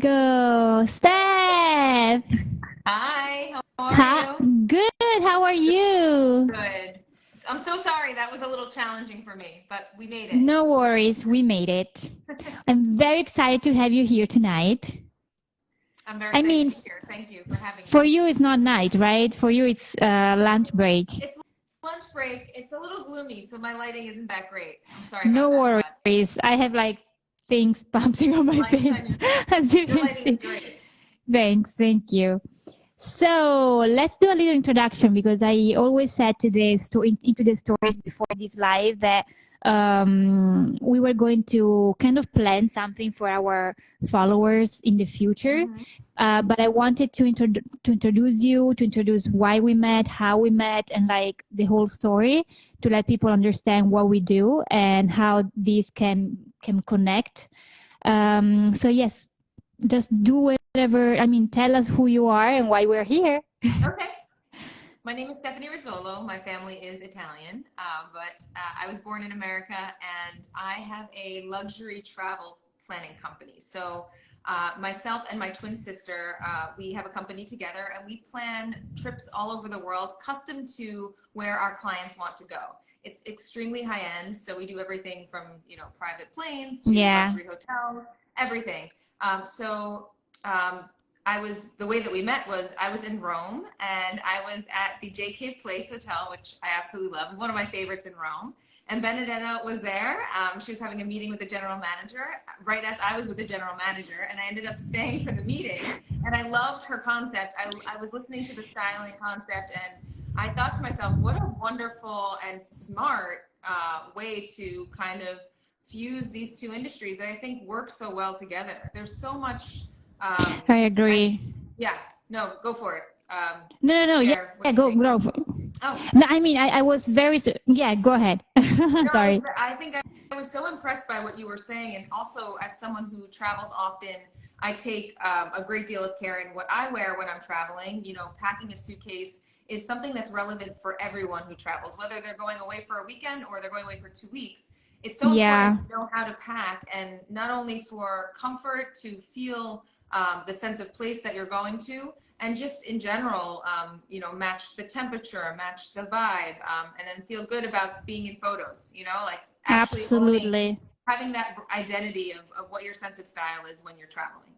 go. Steph! Hi, how are Hi. you? Good. How are you? Good. I'm so sorry. That was a little challenging for me, but we made it. No worries. We made it. I'm very excited to have you here tonight. I'm very I excited to mean, be here. Thank you for having for me. you, it's not night, right? For you, it's lunch break. It's lunch break. It's a little gloomy, so my lighting isn't that great. I'm sorry No about that, but worries. I have like things bouncing on your my lighting, face, as you your can lighting is see. great. Thanks. Thank you. So let's do a little introduction because I always said to into the stories before this live that we were going to kind of plan something for our followers in the future. Mhm. But I wanted to introduce you, to introduce why we met, how we met, and like the whole story to let people understand what we do and how these can connect. So yes, just do whatever. I mean, tell us who you are and why we're here. Okay. My name is Stephanie Rizzolo. My family is Italian, but I was born in America, and I have a luxury travel planning company. So myself and my twin sister, we have a company together, and we plan trips all over the world, custom to where our clients want to go. It's extremely high end, so we do everything from private planes to Yeah. luxury hotels, everything. So the way that we met was I was in Rome, and I was at the JK Place Hotel, which I absolutely love, one of my favorites in Rome. And Benedetta was there. She was having a meeting with the general manager right as I was with the general manager, and I ended up staying for the meeting. And I loved her concept. I was listening to the styling concept, and I thought to myself, what a wonderful and smart way to kind of fuse these two industries that I think work so well together. There's so much I I agree. yeah, no, go for it. No. Yeah, Share what yeah, you go, think. go. Oh, No, I mean, I was yeah, go ahead. no, Sorry. I think I was so impressed by what you were saying, and also as someone who travels often, I take a great deal of care in what I wear when I'm traveling. Packing a suitcase is something that's relevant for everyone who travels, whether they're going away for a weekend or they're going away for 2 weeks. It's so Yeah, important to know how to pack, and not only for comfort, to feel the sense of place that you're going to, and just in general, match the temperature, match the vibe, and then feel good about being in photos, like actually owning, absolutely. having that identity of what your sense of style is when you're traveling.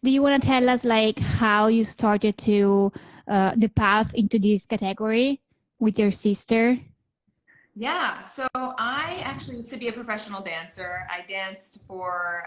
Do you want to tell us like how you started to the path into this category with your sister? Yeah, so I actually used to be a professional dancer. I danced for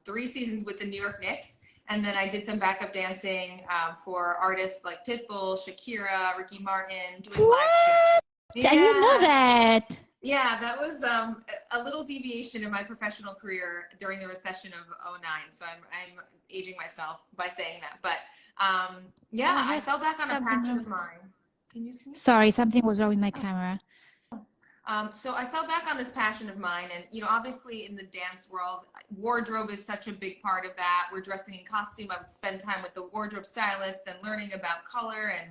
3 seasons with the New York Knicks, and then I did some backup dancing for artists like Pitbull, Shakira, Ricky Martin, doing live shows. What? I didn't know Yeah, that. yeah, that was a little deviation in my professional career during the recession of '09. So I'm aging myself by saying that. But Oh, yeah, I yes, fell back on a something passion of wrong. mine. Can you see? Sorry, something was wrong with my Oh. camera. So I fell back on this passion of mine, and obviously in the dance world, wardrobe is such a big part of that. We're dressing in costume. I would spend time with the wardrobe stylist and learning about color and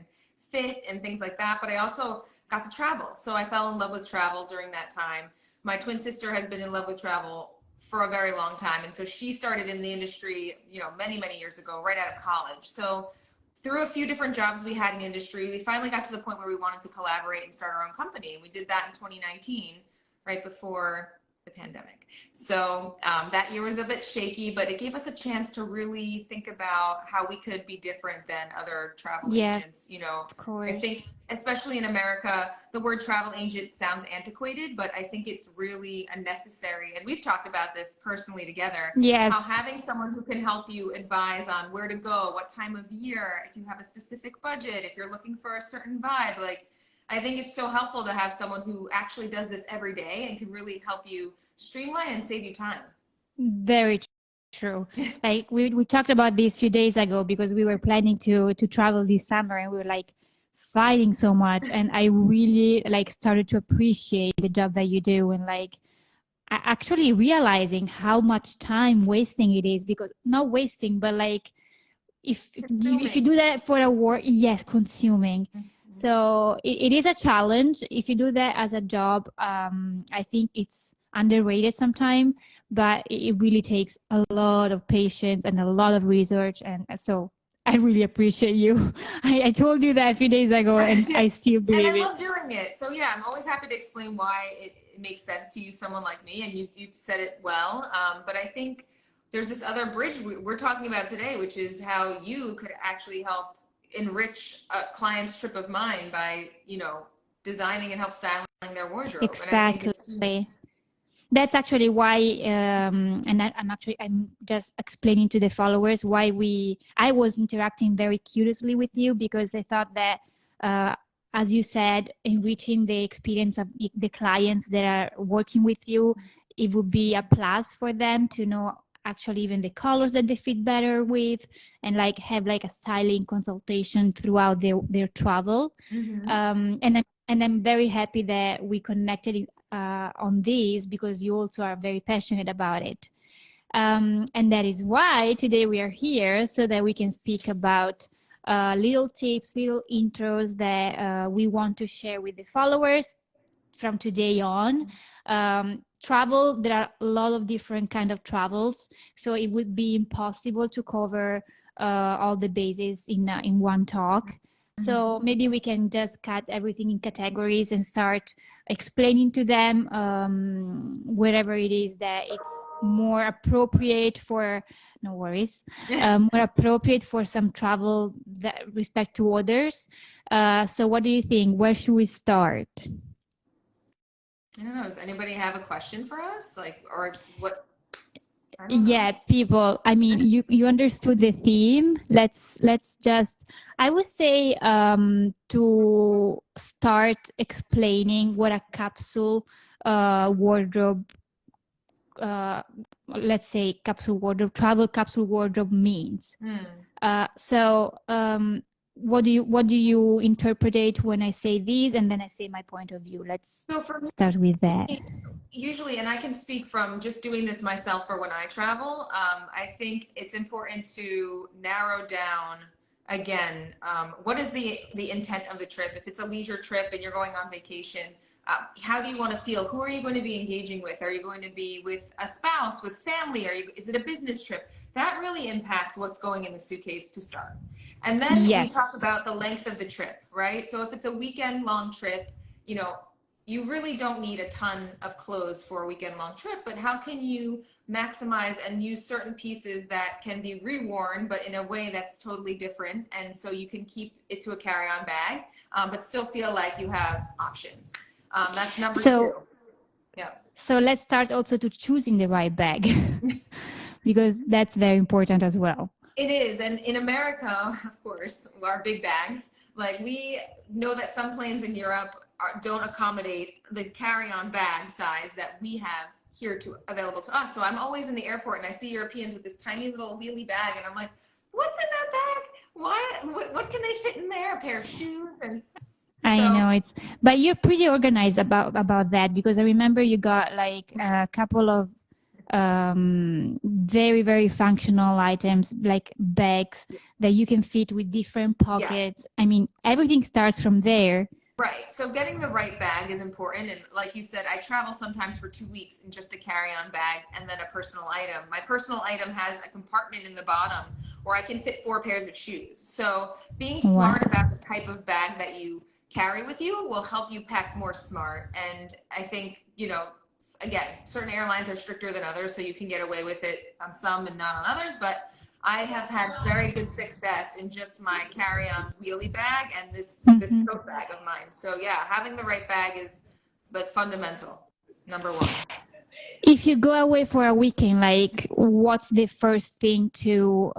fit and things like that. But I also got to travel, so I fell in love with travel during that time. My twin sister has been in love with travel for a very long time, and so she started in the industry, many years ago, right out of college. So through a few different jobs we had in industry, we finally got to the point where we wanted to collaborate and start our own company. And we did that in 2019, right before the pandemic. So that year was a bit shaky, but it gave us a chance to really think about how we could be different than other travel Yeah, agents. of I course. think, especially in America, the word travel agent sounds antiquated, but I think it's really a necessary, and we've talked about this personally together, how Yes, having someone who can help you advise on where to go, what time of year, if you have a specific budget, if you're looking for a certain vibe, like I think it's so helpful to have someone who actually does this every day and can really help you streamline and save you time. very true. Like we talked about this a few days ago because we were planning to travel this summer and we were like fighting so much and I really like started to appreciate the job that you do and like actually realizing how much time wasting it is because not wasting but like if you Consuming. do that for a work, yes, consuming. Mhm. So it is a challenge if you do that as a job. I think it's underrated sometimes, but it really takes a lot of patience and a lot of research. And so I really appreciate you. I told you that a few days ago, and I still And I believe it. love doing it. So yeah, I'm always happy to explain why it makes sense to use someone like me, and you've said it well. But I think there's this other bridge we're talking about today, which is how you could actually help enrich a client's trip of mind by, designing and help styling their wardrobe. And I think it's Exactly. That's actually why, and I'm just explaining to the followers why I was interacting very curiously with you, because I thought that, uh, as you said, enriching the experience of the clients that are working with you, it would be a plus for them to know actually even the colors that they fit better with, and like have like a styling consultation throughout their travel. mm-hmm. And I'm very happy that we connected on this, because you also are very passionate about it. And that is why today we are here, so that we can speak about little tips, little intros that we want to share with the followers from today on. Travel, there are a lot of different kind of travels, so it would be impossible to cover all the bases in one talk. So maybe we can just cut everything in categories and start explaining to them wherever it is that it's more appropriate for, no worries, more appropriate for some travel that respect to others. So what do you think? Where should we start? I don't know. Does anybody have a question for us? Like, or what? I don't know. Yeah, people, I mean, you understood the theme. Let's just, I would say, to start explaining what a capsule wardrobe, uh let's say capsule wardrobe, travel capsule wardrobe means. So what do you interpret when I say these, and then I say my point of view? Let's So for start with that. usually, and I can speak from just doing this myself for when I travel, I think it's important to narrow down again, what is the intent of the trip? If it's a leisure trip and you're going on vacation, how do you want to feel? Who are you going to be engaging with? Are you going to be with a spouse, with family? Is it a business trip? That really impacts what's going in the suitcase to start. And then we talk Yes. about the length of the trip, right? So if it's a weekend long trip, you know, you really don't need a ton of clothes for a weekend long trip, but how can you maximize and use certain pieces that can be reworn, but in a way that's totally different? And so you can keep it to a carry-on bag, but still feel like you have options. That's number two. So Yeah. So let's start also to choosing the right bag, because that's very important as well. It is. And in America, of course, our big bags, like we know that some planes in Europe don't accommodate the carry-on bag size that we have here available to us. So I'm always in the airport and I see Europeans with this tiny little wheelie bag and I'm like, what's in that bag? What can they fit in there? A pair of shoes? And I so, know but you're pretty organized about that, because I remember you got like a couple of very, very functional items, like bags that you can fit with different yeah. pockets. I mean, everything starts from there. Right. So getting the right bag is important. And like you said, I travel sometimes for 2 weeks in just a carry-on bag and then a personal item. My personal item has a compartment in the bottom where I can fit 4 pairs of shoes. So being Wow. smart about the type of bag that you carry with you will help you pack more smart. And I think, again, certain airlines are stricter than others, so you can get away with it on some and not on others. But I have had very good success in just my carry-on wheelie bag and this Mhm. tote bag of mine. So yeah, having the right bag is like fundamental. Number one. If you go away for a weekend, like what's the first thing to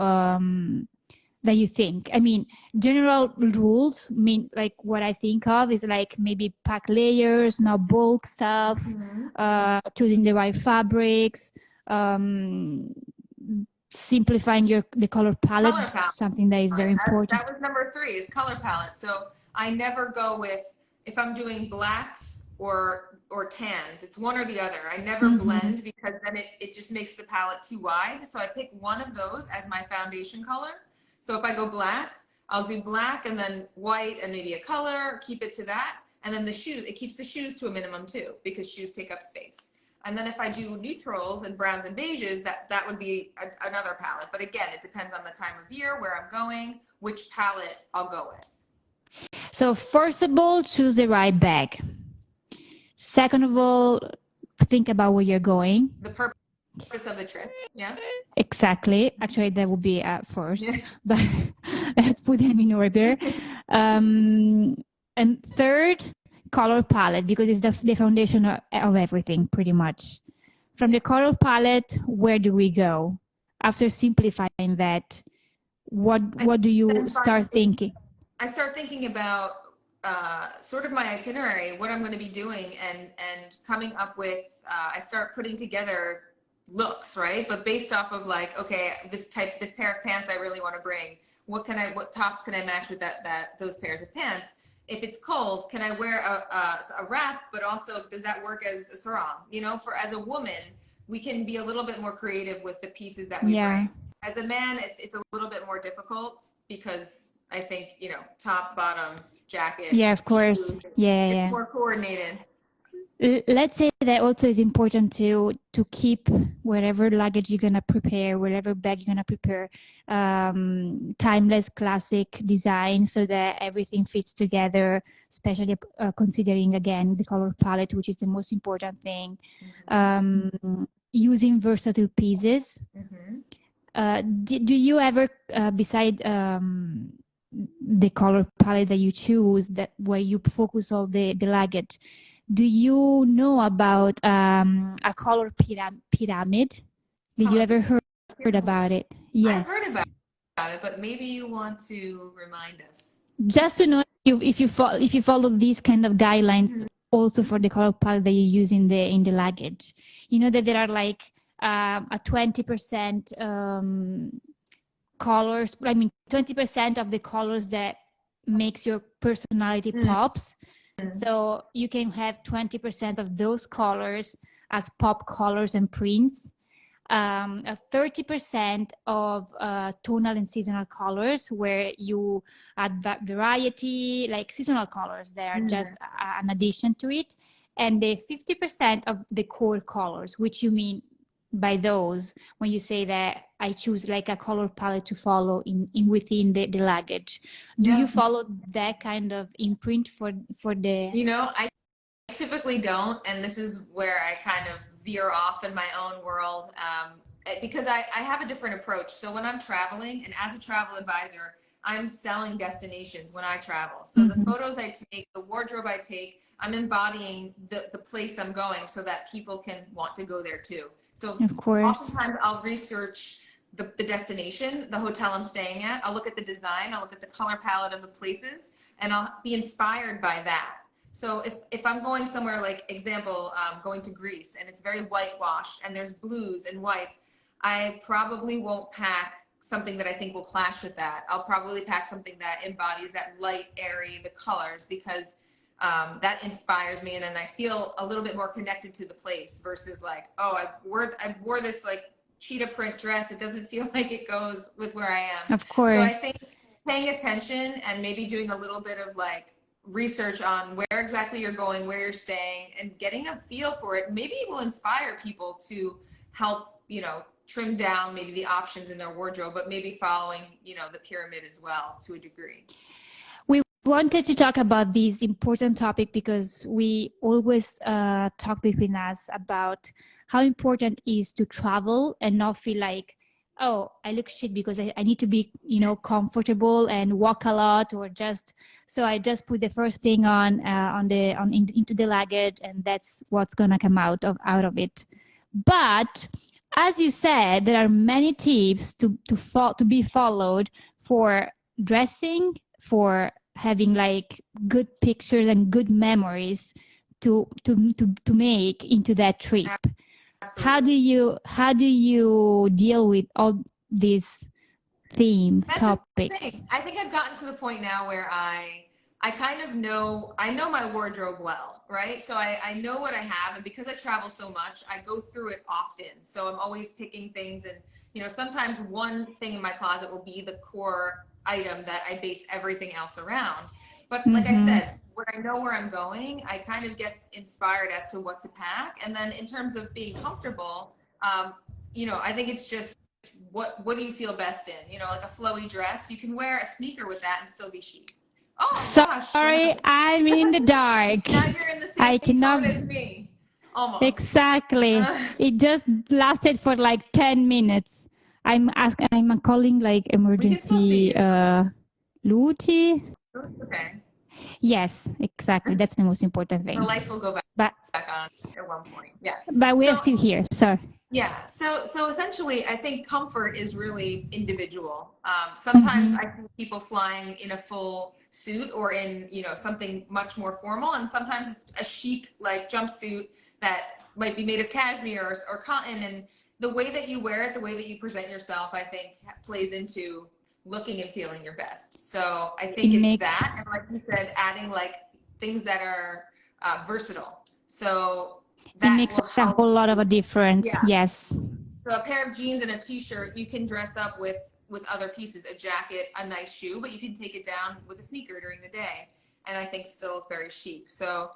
that you think? I mean, general rules mean, like what I think of is like maybe pack layers, not bulk stuff, Mm-hmm. choosing the right fabrics, um, simplifying the color palette, Color palette. something that is very important. That was number three is color palette. So I never go with if I'm doing blacks or tans. It's one or the other. I never blend because then it just makes the palette too wide. So I pick one of those as my foundation color. So if I go black, I'll do black and then white and maybe a color, keep it to that. And then the shoes, it keeps the shoes to a minimum too, because shoes take up space. And then if I do neutrals and browns and beiges, that would be another palette. But again, it depends on the time of year, where I'm going, which palette I'll go with. So first of all, choose the right bag. Second of all, think about where you're going. The purpose of the trip. Yeah. Exactly. Actually, that would be first, Yeah. but let's put them in order. And third, color palette, because it's the foundation of everything, pretty much. From the color palette, where do we go? After simplifying that, what do you start thinking? I start thinking about sort of my itinerary, what I'm going to be doing, and coming up with. I start putting together looks, right? But based off of like, okay, this pair of pants I really want to bring. What tops can I match with those pairs of pants? If it's cold, can I wear a wrap? But also, does that work as a sarong? You know, as a woman, we can be a little bit more creative with the pieces that we bring. As a man, it's a little bit more difficult because I think, you know, top, bottom, jacket. Yeah, of course. Shoes, yeah. It's more coordinated. Let's say that also is important to keep whatever luggage you're gonna prepare, whatever bag you're gonna prepare, timeless, classic design, so that everything fits together. Especially considering again the color palette, which is the most important thing. Using versatile pieces. Do you ever, beside the color palette that you choose, that where you focus all the luggage, do you know about a color pyramid? Did you ever heard about it? Yes. I've heard about it, but maybe you want to remind us. Just to know if you follow these kind of guidelines also for the color palette that you use in the luggage. You know that there are like a 20% colors. I mean, 20% of the colors that makes your personality pops. So you can have 20% of those colors as pop colors and prints. 30% of tonal and seasonal colors, where you add variety, like seasonal colors that are just an addition to it. And the 50% of the core colors, which you mean by those when you say that I choose like a color palette to follow in within the luggage. Do you follow that kind of imprint for the? You know, I typically don't, and this is where I kind of veer off in my own world, because I have a different approach. So when I'm traveling, and as a travel advisor, I'm selling destinations when I travel. So the photos I take, the wardrobe I take, I'm embodying the place I'm going so that people can want to go there too. So of course, oftentimes I'll research the destination, the hotel I'm staying at. I'll look at the design, I'll look at the color palette of the places, and I'll be inspired by that. So if I'm going somewhere, like example, going to Greece, and it's very whitewashed and there's blues and whites, I probably won't pack something that I think will clash with that. I'll probably pack something that embodies that light, airy, the colors, because that inspires me, and then I feel a little bit more connected to the place versus like, oh, I wore this like cheetah print dress. It doesn't feel like it goes with where I am. Of course. So I think paying attention and maybe doing a little bit of like research on where exactly you're going, where you're staying, and getting a feel for it, maybe it will inspire people to help, you know, trim down maybe the options in their wardrobe, but maybe following, you know, the pyramid as well to a degree. We wanted to talk about this important topic because we always talk between us about how important it is to travel and not feel like, oh, I look shit because I need to be, you know, comfortable and walk a lot, or just so I just put the first thing into the luggage, and that's what's gonna come out of it. But as you said, there are many tips to be followed for dressing, for having like good pictures and good memories to make into that trip. Absolutely. How do you deal with all these topics? I think I've gotten to the point now where I kind of know my wardrobe well, right? So I know what I have, and because I travel so much, I go through it often. So I'm always picking things, and you know, sometimes one thing in my closet will be the core item that I base everything else around. But like I Mm-hmm. said, when I know where I'm going, I kind of get inspired as to what to pack. And then in terms of being comfortable, I think it's just what do you feel best in? Like a flowy dress, you can wear a sneaker with that and still be chic. Oh gosh, what Sorry, happened? I'm in the dark. Now you're in the I same cannot. tone as me, almost. Exactly. It just lasted for like 10 minutes. I'm calling like We can still see emergency you. Luti. Okay. Yes, exactly. That's the most important The thing. lights will go But back on at one point. Yeah. we are So still here. So yeah, so essentially, I think comfort is really individual. Sometimes hmm I see people flying in a full suit or in something much more formal, and sometimes it's a chic like jumpsuit that might be made of cashmere or cotton. And the way that you wear it, the way that you present yourself, I think plays into looking and feeling your best. So I it think it's makes that, and like you said, adding like things that are versatile. So it that makes will a help whole lot of you. a difference. Yeah. Yes. So a pair of jeans and a t-shirt, you can dress up with other pieces, a jacket, a nice shoe, but you can take it down with a sneaker during the day, and I think still look very chic. So,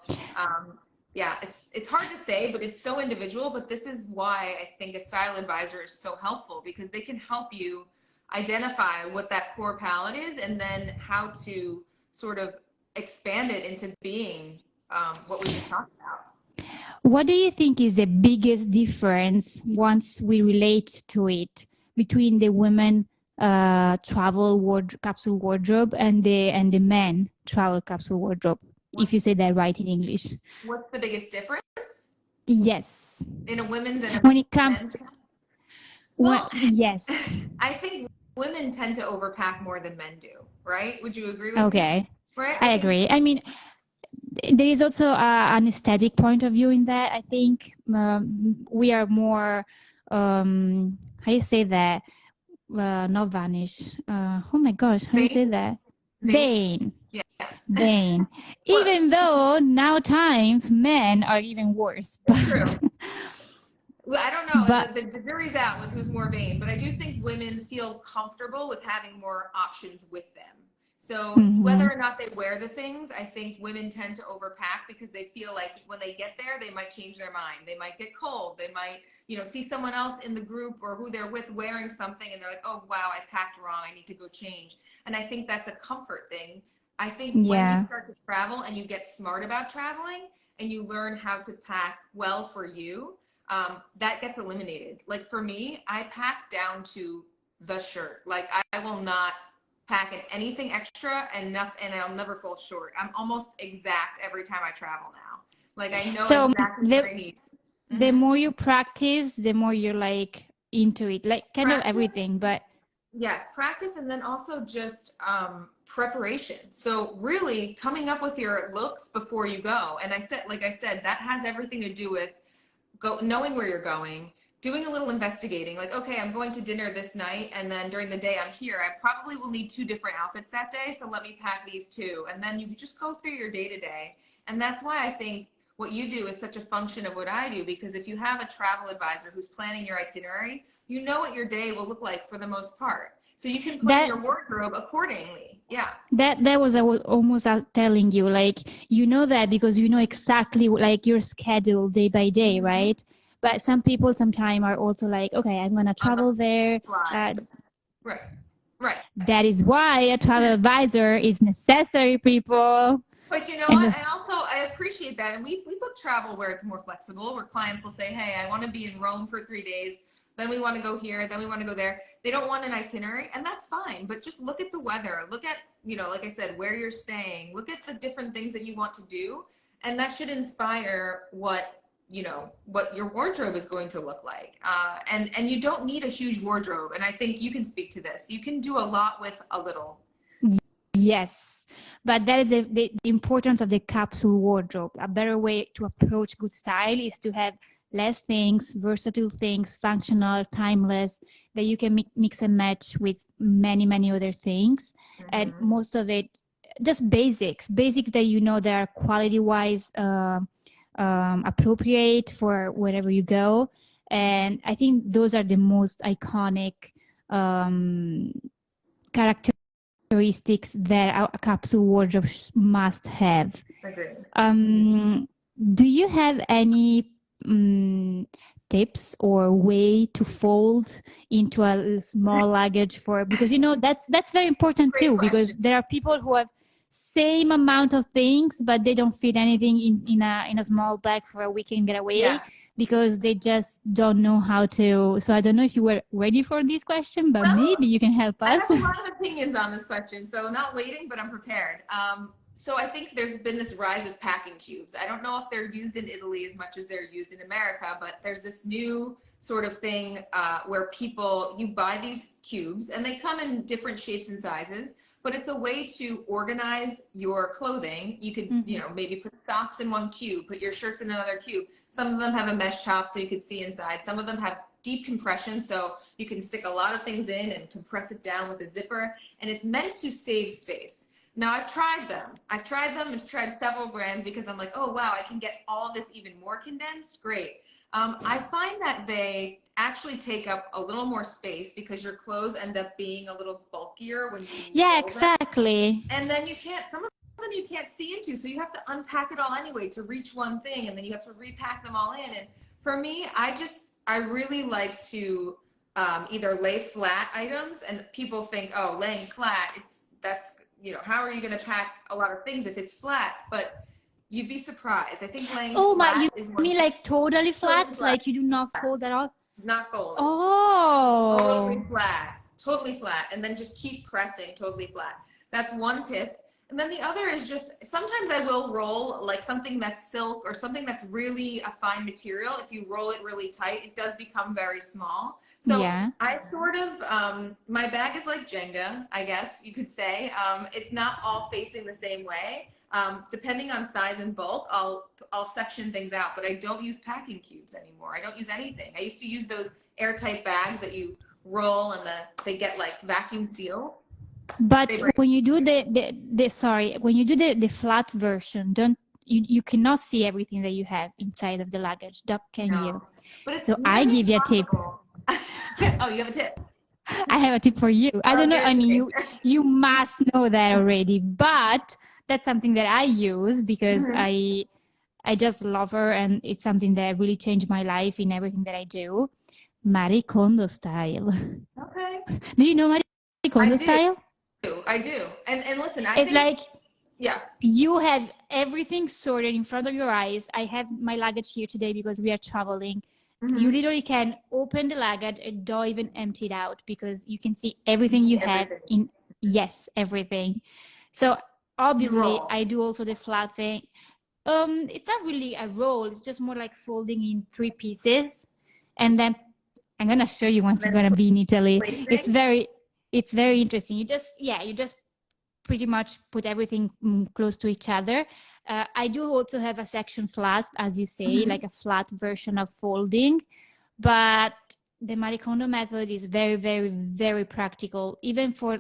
yeah, it's hard to say, but it's so individual. But this is why I think a style advisor is so helpful because they can help you identify what that core palette is, and then how to sort of expand it into being what we just talked about. What do you think is the biggest difference once we relate to it between the women travel capsule wardrobe and the men travel capsule wardrobe? If What's you say that right in English. what's the biggest difference Yes. in a women's and When it a comes men's? to Well, yes. I think women tend to overpack more than men do, right? Would you agree with me? Okay. Right? I I think agree. I mean, there is also an aesthetic point of view in that. I think we are more, how you say that? Not vanish. Oh my gosh, how you say vain, that? vain. Vain. Yes, Vain. Even close. though now times men are even worse. It's true. Well, I don't know. But The jury's out with who's more vain, but I do think women feel comfortable with having more options with them. So whether mhm. or not they wear the things, I think women tend to overpack because they feel like when they get there, they might change their mind. They might get cold. They might, see someone else in the group or who they're with wearing something and they're like, oh, wow, I packed wrong. I need to go change. And I think that's a comfort thing. I think when you Yeah. start to travel and you get smart about traveling and you learn how to pack well for you, that gets eliminated. Like for me, I pack down to the shirt. Like I will not pack in anything extra and nothing, and I'll never fall short. I'm almost exact every time I travel now. Like I know So exactly what the I need. the Mm-hmm. more you practice, the more you're like into it. Like kind of Practice, everything, but yes, practice, and then also just preparation. So really coming up with your looks before you go. And like I said, that has everything to do with knowing where you're going, doing a little investigating, like, okay, I'm going to dinner this night, and then during the day I'm here. I probably will need two different outfits that day, so let me pack these two. And then you just go through your day to day. And that's why I think what you do is such a function of what I do, because if you have a travel advisor who's planning your itinerary, you know what your day will look like for the most part. So you can plan that your wardrobe accordingly. Yeah. that was I was almost telling you, like you know that because you know exactly like your schedule day by day, Mm-hmm. right? But some people sometimes are also like, okay, I'm gonna On the travel there. fly. Right. Right. That is why a travel advisor is necessary, people. But you know what? And I appreciate that. And we book travel where it's more flexible, where clients will say, hey, I want to be in Rome for 3 days. Then we want to go here. Then we want to go there. They don't want an itinerary, and that's fine. But just look at the weather. Look at, like I said, where you're staying. Look at the different things that you want to do. And that should inspire what your wardrobe is going to look like. And you don't need a huge wardrobe. And I think you can speak to this. You can do a lot with a little. yes, but that is the importance of the capsule wardrobe. A better way to approach good style is to have less things, versatile things, functional, timeless, that you can mix and match with many, many other things. And Mm-hmm. most of it, just basics that you know that are quality wise appropriate for wherever you go. And I think those are the most iconic characteristics characteristics that a capsule wardrobe must have. Agreed. Do you have any tips or way to fold into a small luggage for, because that's very important Great too, question. because there are people who have same amount of things but they don't fit anything in a small bag for a weekend getaway Yeah. because they just don't know how to. So I don't know if you were ready for this question, but maybe Well, you can help I us. have a lot of opinions on this question, so not waiting, but I'm prepared. So I think there's been this rise of packing cubes. I don't know if they're used in Italy as much as they're used in America, but there's this new sort of thing where you buy these cubes and they come in different shapes and sizes, but it's a way to organize your clothing. You could, maybe put socks in one cube, put your shirts in another cube. Some of them have a mesh top so you can see inside. Some of them have deep compression, so you can stick a lot of things in and compress it down with a zipper, and it's meant to save space. Now I've tried them. I've tried several brands because I'm like, oh wow, I can get all this even more condensed. Great. I find that they actually take up a little more space because your clothes end up being a little bulkier when you Yeah, roll them. exactly. And then some of them you can't see into, so you have to unpack it all anyway to reach one thing, and then you have to repack them all in. And for me, I really like to either lay flat items, and people think, oh, laying flat, how are you going to pack a lot of things if it's flat? But you'd be surprised. I think laying Oh my, you flat is one mean thing. like totally Totally flat? flat. Like you do not fold at all? Not folding. Totally Oh. flat. Totally flat. And then just keep pressing totally flat. That's one tip. And then the other is just sometimes I will roll like something that's silk or something that's really a fine material. If you roll it really tight, it does become very small. So Yeah. I sort of, my bag is like Jenga, I guess you could say. It's not all facing the same way. Depending on size and bulk, I'll section things out, but I don't use packing cubes anymore. I don't use anything. I used to use those airtight bags that you roll and they get like vacuum seal. They But break. when you do when you do the flat version, don't you cannot see everything that you have inside of the luggage, can you? No, but it's So I nearly give you a tip. impossible. Oh, you have a tip? I have a tip for you. I Oh, don't know. give I it to mean, me. you must know that already, but that's something that I use because Mhm. I just love her, and it's something that really changed my life in everything that I do. Marie Kondo style. Okay, Do you know Marie I Kondo do. style? I do. And listen, I It's think like yeah. you have everything sorted in front of your eyes. I have my luggage here today because we are traveling. You Hmm. literally can open the luggage and don't even empty it out because you can see everything you have Everything in, yes, everything. So you obviously roll. I do also the flat thing. It's not really a roll, it's just more like folding in three pieces. And then I'm gonna show you once you're Then gonna be in Italy. placing. It's very interesting. You just pretty much put everything close to each other. I do also have a section flat, as you say, Hmm. like a flat version of folding, but the Marie Kondo method is very, very, very practical, even for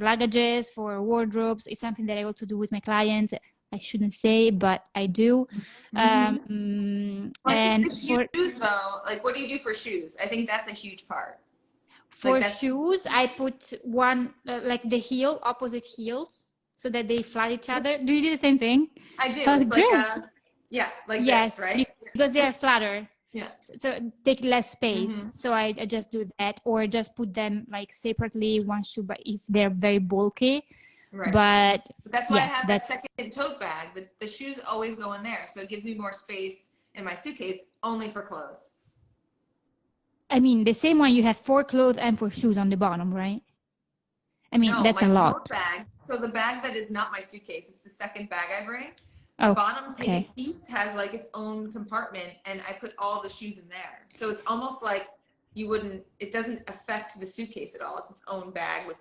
luggages, for wardrobes. It's something that I also do with my clients. I shouldn't say, but I do. Hmm. I think And the shoes though, like what do you do for shoes? I think that's a huge part. Like for that's shoes, I put one like the heel, opposite heels, so that they flat each other. Do you do the same thing? I do. Oh, It's like great. yeah, like this, Yes, right? because they are flatter, Yeah. so take less space. Hmm. So I just do that, or just put them like separately, one shoe, but if they're very bulky. Right. But But that's why I yeah, have that that's. second tote bag. The shoes always go in there, so it gives me more space in my suitcase only for clothes. I mean, the same one you have for clothes and for shoes on the bottom, right? I mean, No, that's my a tote lot. bag. So the bag that is not my suitcase, it's the second bag I bring. The Oh, bottom okay. piece has like its own compartment, and I put all the shoes in there. So it's almost like it doesn't affect the suitcase at all. It's its own bag with